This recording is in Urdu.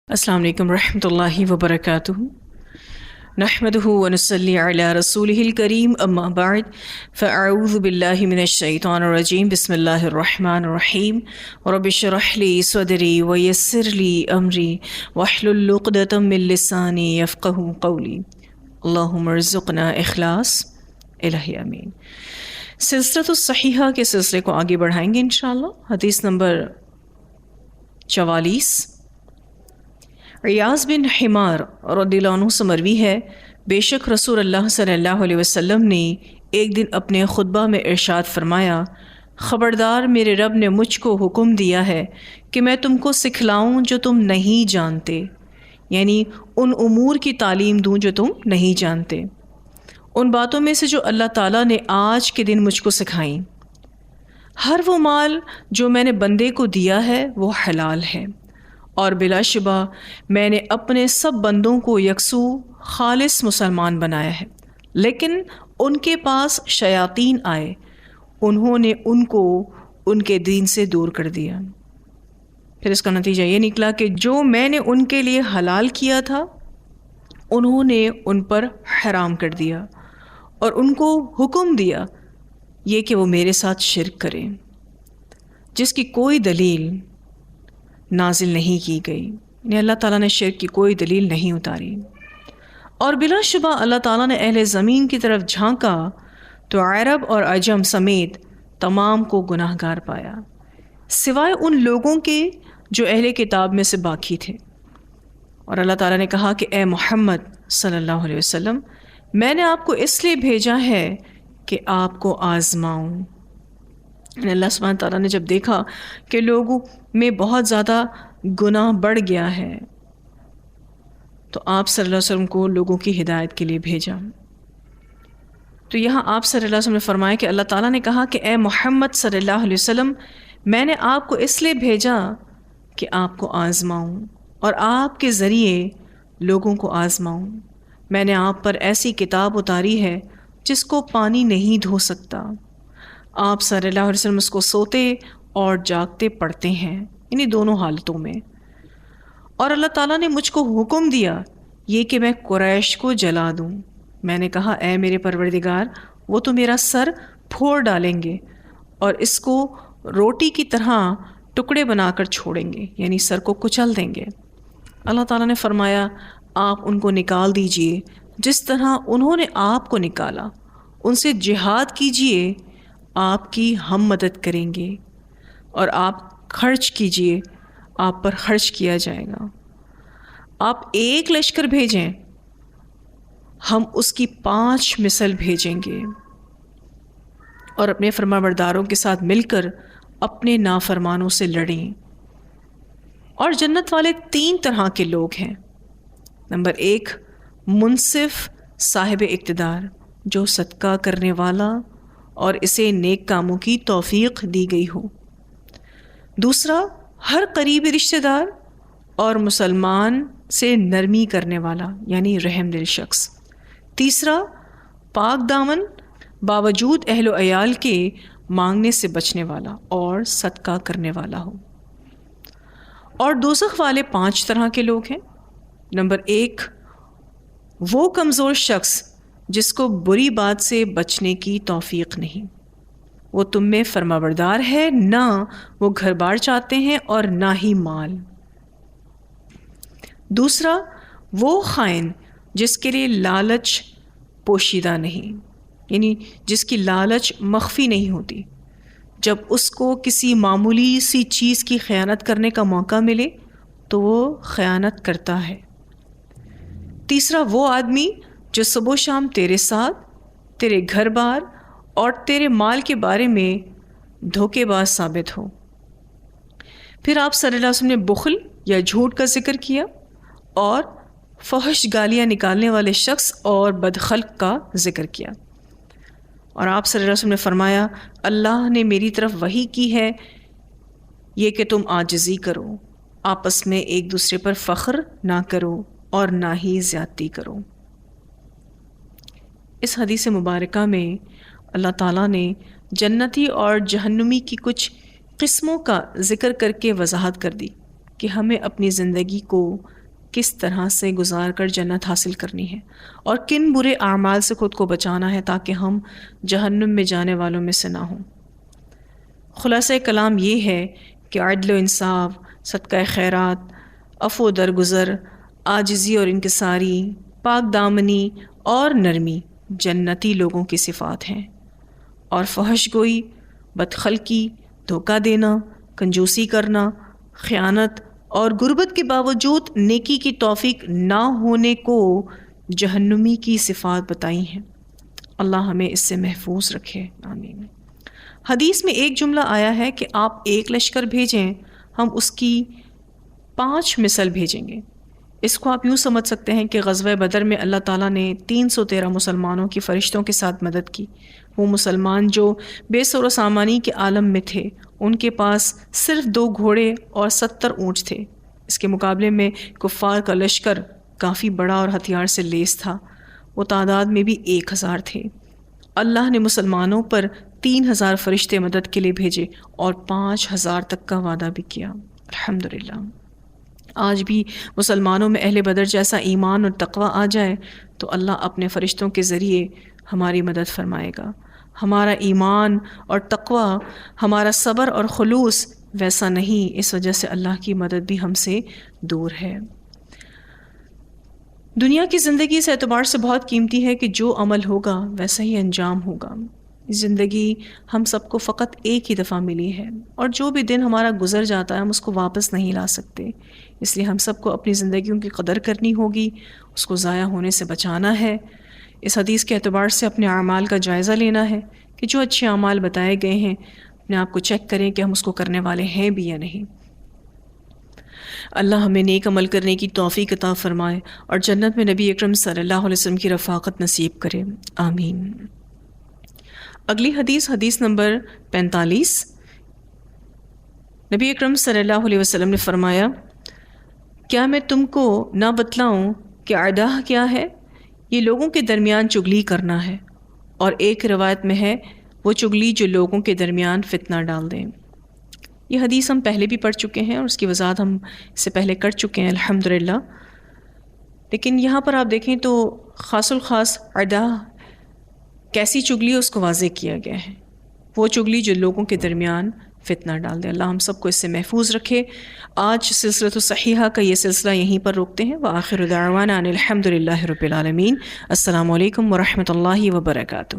السلام علیکم ورحمۃ اللہ وبرکاتہ نحمدہ ونصلی علی رسولہ الکریم اما بعد فاعوذ باللہ من الشیطان الرجیم بسم اللہ الرحمن الرحیم رب اشرح لی صدری ویسر لی امری واحلل عقدۃ من لسانی یفقہوا قولی اللہم ارزقنا اخلاص الہی آمین۔ سلسلۃ الصحیحہ کے سلسلے کو آگے بڑھائیں گے انشاءاللہ۔ حدیث نمبر 44 ریاض بن حمار رضی اللہ عنہ سے مروی ہے، بے شک رسول اللہ صلی اللہ علیہ وسلم نے ایک دن اپنے خطبہ میں ارشاد فرمایا، خبردار میرے رب نے مجھ کو حکم دیا ہے کہ میں تم کو سکھلاؤں جو تم نہیں جانتے، یعنی ان امور کی تعلیم دوں جو تم نہیں جانتے، ان باتوں میں سے جو اللہ تعالیٰ نے آج کے دن مجھ کو سکھائیں۔ ہر وہ مال جو میں نے بندے کو دیا ہے وہ حلال ہے، اور بلا شبہ میں نے اپنے سب بندوں کو یکسو خالص مسلمان بنایا ہے، لیکن ان کے پاس شیاطین آئے، انہوں نے ان کو ان کے دین سے دور کر دیا۔ پھر اس کا نتیجہ یہ نکلا کہ جو میں نے ان کے لیے حلال کیا تھا انہوں نے ان پر حرام کر دیا، اور ان کو حکم دیا یہ کہ وہ میرے ساتھ شرک کریں، جس کی کوئی دلیل نازل نہیں کی گئی، یعنی اللہ تعالیٰ نے شرک کی کوئی دلیل نہیں اتاری۔ اور بلا شبہ اللہ تعالیٰ نے اہل زمین کی طرف جھانکا تو عرب اور عجم سمیت تمام کو گناہ گار پایا، سوائے ان لوگوں کے جو اہل کتاب میں سے باقی تھے۔ اور اللہ تعالیٰ نے کہا کہ اے محمد صلی اللہ علیہ وسلم، میں نے آپ کو اس لیے بھیجا ہے کہ آپ کو آزماؤں۔ اللہ سبحانہ تعالیٰ نے جب دیکھا کہ لوگوں میں بہت زیادہ گناہ بڑھ گیا ہے تو آپ صلی اللہ علیہ وسلم کو لوگوں کی ہدایت کے لیے بھیجا۔ تو یہاں آپ صلی اللہ علیہ وسلم نے فرمایا کہ اللہ تعالیٰ نے کہا کہ اے محمد صلی اللہ علیہ وسلم، میں نے آپ کو اس لیے بھیجا کہ آپ کو آزماؤں اور آپ کے ذریعے لوگوں کو آزماؤں۔ میں نے آپ پر ایسی کتاب اتاری ہے جس کو پانی نہیں دھو سکتا، آپ صلی اللہ علیہ وسلم اس کو سوتے اور جاگتے پڑھتے ہیں، یعنی دونوں حالتوں میں۔ اور اللہ تعالیٰ نے مجھ کو حکم دیا یہ کہ میں قریش کو جلا دوں۔ میں نے کہا اے میرے پروردگار، وہ تو میرا سر پھوڑ ڈالیں گے اور اس کو روٹی کی طرح ٹکڑے بنا کر چھوڑیں گے، یعنی سر کو کچل دیں گے۔ اللہ تعالیٰ نے فرمایا آپ ان کو نکال دیجئے جس طرح انہوں نے آپ کو نکالا، ان سے جہاد کیجئے، آپ کی ہم مدد کریں گے، اور آپ خرچ کیجئے، آپ پر خرچ کیا جائے گا۔ آپ ایک لشکر بھیجیں، ہم اس کی 5 مثل بھیجیں گے، اور اپنے فرمانبرداروں کے ساتھ مل کر اپنے نافرمانوں سے لڑیں۔ اور جنت والے 3 طرح کے لوگ ہیں۔ نمبر 1، منصف صاحب اقتدار، جو صدقہ کرنے والا اور اسے نیک کاموں کی توفیق دی گئی ہو۔ دوسرا، ہر قریبی رشتہ دار اور مسلمان سے نرمی کرنے والا، یعنی رحم دل شخص۔ تیسرا، پاک دامن، باوجود اہل و عیال کے مانگنے سے بچنے والا اور صدقہ کرنے والا ہو۔ اور دوزخ والے 5 طرح کے لوگ ہیں۔ نمبر 1، وہ کمزور شخص جس کو بری بات سے بچنے کی توفیق نہیں، وہ تم میں فرمانبردار ہے، نہ وہ گھر بار چاہتے ہیں اور نہ ہی مال۔ دوسرا، وہ خائن جس کے لیے لالچ پوشیدہ نہیں، یعنی جس کی لالچ مخفی نہیں ہوتی، جب اس کو کسی معمولی سی چیز کی خیانت کرنے کا موقع ملے تو وہ خیانت کرتا ہے۔ تیسرا، وہ آدمی جو صبح و شام تیرے ساتھ، تیرے گھر بار اور تیرے مال کے بارے میں دھوکے باز ثابت ہو۔ پھر آپ صلی اللہ علیہ وسلم نے بخل یا جھوٹ کا ذکر کیا، اور فحش گالیاں نکالنے والے شخص اور بدخلق کا ذکر کیا۔ اور آپ صلی اللہ علیہ وسلم نے فرمایا اللہ نے میری طرف وحی کی ہے یہ کہ تم عاجزی کرو، آپس میں ایک دوسرے پر فخر نہ کرو اور نہ ہی زیادتی کرو۔ اس حدیث مبارکہ میں اللہ تعالیٰ نے جنتی اور جہنمی کی کچھ قسموں کا ذکر کر کے وضاحت کر دی کہ ہمیں اپنی زندگی کو کس طرح سے گزار کر جنت حاصل کرنی ہے اور کن برے اعمال سے خود کو بچانا ہے تاکہ ہم جہنم میں جانے والوں میں سے نہ ہوں۔ خلاصہ کلام یہ ہے کہ عدل و انصاف، صدقہ خیرات، عفو و درگزر، عاجزی اور انکساری، پاک دامنی اور نرمی جنتی لوگوں کی صفات ہیں، اور فحش گوئی، بدخلقی، دھوکہ دینا، کنجوسی کرنا، خیانت اور غربت کے باوجود نیکی کی توفیق نہ ہونے کو جہنمی کی صفات بتائی ہیں۔ اللہ ہمیں اس سے محفوظ رکھے، آمین۔ حدیث میں ایک جملہ آیا ہے کہ آپ ایک لشکر بھیجیں، ہم اس کی 5 مثل بھیجیں گے۔ اس کو آپ یوں سمجھ سکتے ہیں کہ غزوہ بدر میں اللہ تعالیٰ نے 313 مسلمانوں کی فرشتوں کے ساتھ مدد کی۔ وہ مسلمان جو بے سر و سامانی کے عالم میں تھے، ان کے پاس صرف 2 گھوڑے اور 70 اونٹ تھے۔ اس کے مقابلے میں کفار کا لشکر کافی بڑا اور ہتھیار سے لیس تھا، وہ تعداد میں بھی 1000 تھے۔ اللہ نے مسلمانوں پر 3000 فرشتے مدد کے لیے بھیجے اور 5000 تک کا وعدہ بھی کیا۔ الحمدللہ۔ آج بھی مسلمانوں میں اہل بدر جیسا ایمان اور تقوی آ جائے تو اللہ اپنے فرشتوں کے ذریعے ہماری مدد فرمائے گا۔ ہمارا ایمان اور تقوی، ہمارا صبر اور خلوص ویسا نہیں، اس وجہ سے اللہ کی مدد بھی ہم سے دور ہے۔ دنیا کی زندگی اس اعتبار سے بہت قیمتی ہے کہ جو عمل ہوگا ویسا ہی انجام ہوگا۔ زندگی ہم سب کو فقط ایک ہی دفعہ ملی ہے، اور جو بھی دن ہمارا گزر جاتا ہے ہم اس کو واپس نہیں لا سکتے، اس لیے ہم سب کو اپنی زندگیوں کی قدر کرنی ہوگی، اس کو ضائع ہونے سے بچانا ہے۔ اس حدیث کے اعتبار سے اپنے اعمال کا جائزہ لینا ہے کہ جو اچھے اعمال بتائے گئے ہیں اپنے آپ کو چیک کریں کہ ہم اس کو کرنے والے ہیں بھی یا نہیں۔ اللہ ہمیں نیک عمل کرنے کی توفیق عطا فرمائے اور جنت میں نبی اکرم صلی اللہ علیہ وسلم کی رفاقت نصیب کرے، آمین۔ اگلی حدیث، حدیث نمبر 45۔ نبی اکرم صلی اللہ علیہ وسلم نے فرمایا، کیا میں تم کو نہ بتلاؤں کہ عدہ کیا ہے؟ یہ لوگوں کے درمیان چگلی کرنا ہے، اور ایک روایت میں ہے وہ چگلی جو لوگوں کے درمیان فتنہ ڈال دیں۔ یہ حدیث ہم پہلے بھی پڑھ چکے ہیں اور اس کی وضاحت ہم اس سے پہلے کر چکے ہیں الحمدللہ، لیکن یہاں پر آپ دیکھیں تو خاص الخاص عدہ کیسی چگلی ہے اس کو واضح کیا گیا ہے، وہ چگلی جو لوگوں کے درمیان فتنہ ڈال دے۔ اللہ ہم سب کو اس سے محفوظ رکھے۔ آج سلسلۃ الصحیحہ کا یہ سلسلہ یہیں پر روکتے ہیں۔ وآخر دعوانا ان الحمد للہ رب العالمین۔ السلام علیکم ورحمۃ اللہ وبرکاتہ۔